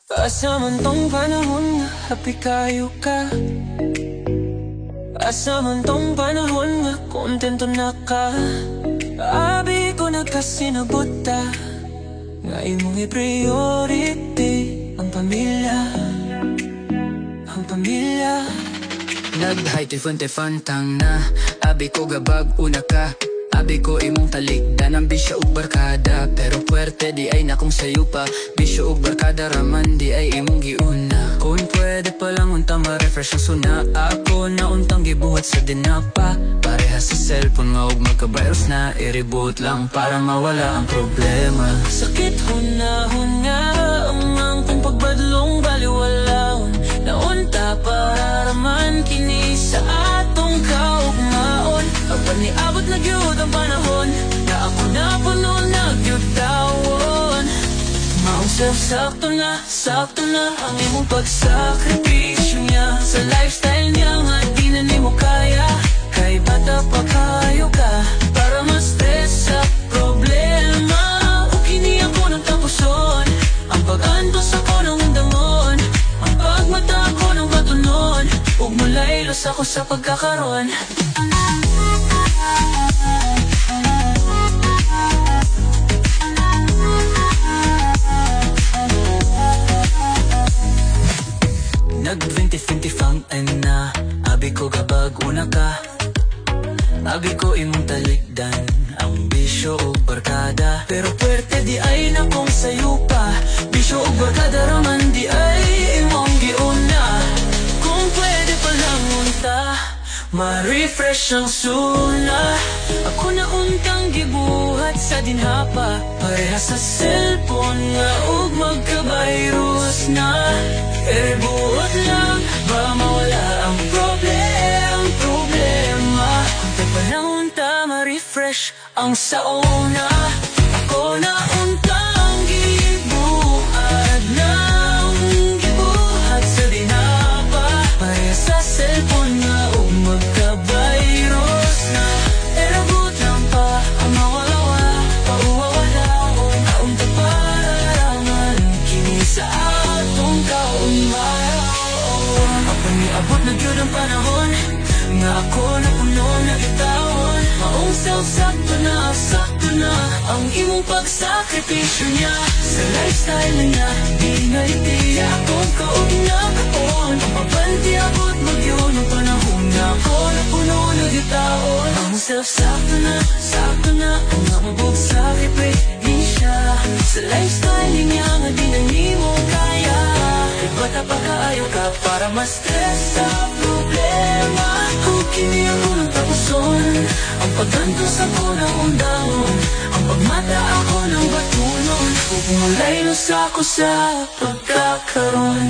Asa man tong panahon nga happy kayo ka. Asa man tong panahon nga kontento na ka. Abi ko nagkasinabuta nga imong i-priority ang pamilya. Ang pamilya. Nag-high tifon-tifantang na abi ko gabag una ka. Abi ko imong talikdan ang bisyo ug barkada. Pero puwerte di ay nakong sayo pa. Bisyo ug barkada raman di ay imong giuna. Kung pwede pa lang unta ma-refresh ang suna. Ako na untang gibuhat sa dinapa. Pareha sa cellphone nga ug magka-virus na. I-reboot lang para mawala ang problema. Sakit hunahon nga ang kung pagbadlong baliwalaon. Naunta para raman kini sa atong kaugmaon. Kapag niabot na gyud ang panahon na ako na puno na gyud tawon. Maong sakto na ang imong pagsakripisyo niya. Sa lifestyle niya nga di na nimo kaya. Kay bata pa kayo ka para ma-stress sa problema. O kini ako ng tapuson. Ang pag-antos ako ng undangon. Ang pagmata ko ng batunon. Ug mulaylos ako sa pagkakaroon. Nag-20-20 fountain na abi ko gabag una ka. Abi ko imong talikdan ang bisyo ug barkada. Pero puwerte di ay nakong sayo pa. Bisyo ug barkada raman di ay imong giuna. Kung pwede pa lang unta ma-refresh ang suna. Ako na untang gibuhat sa dinhapa. Pareha sa cellphone nga ug magka-virus na. Buhat lang ba mawala ang problema. Kung tayo pa na unta ma-refresh ang sauna. Ako na untang gibuhat sa dinapa. Pareha sa cellphone nga ug magka-virus na. Erabot lang pa ang mawalawa. Pauwawalaon na unta para raman kini sa atong kaugmaon. Kapag niabot na gyud ang panahon nga ako na puno na gitawon. Maong sakto na ang imong pagsakripisyo niya. Sa lifestyle niya di nga iti akong kaugnaon. Ang papanti abot magyud ang panahon nga ako na puno na gitawon. Maong sakto na ang among pagsakripisyo. Sa lifestyle niya nga di na nimo kaya. Bata pa kaayo ka para ma-stress sa problema. Kung kini ako ng tapuson. Ang pagkantos ako ng undangon. Ang pagmata ako ng batunon. Kung mulaylos ako sa pagkakaroon.